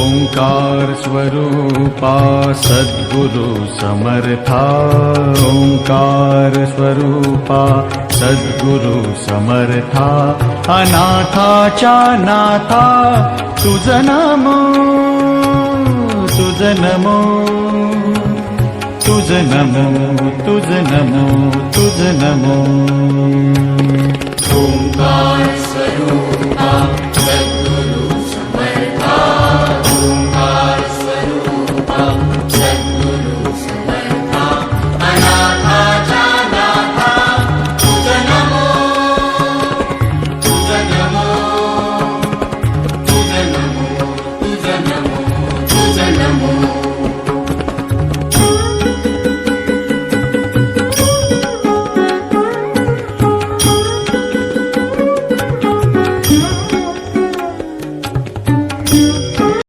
ओंकार स्वरूपा सद्गुरु समर्था ओंकार स्वरूपा सद्गुरु समर्था अनाथाच्या नाथा तुझ नमो तुझ नमो तुझ नमो तुझ नमो तुझ नमो ओंकार स्वरूपा सद्गुरु समर्था ओंकार स्वरूपा सद्गुरु समर्था अनाथाच्या नाथा तुझ नमो तुझ नमो तुझ नमो तुझ नमो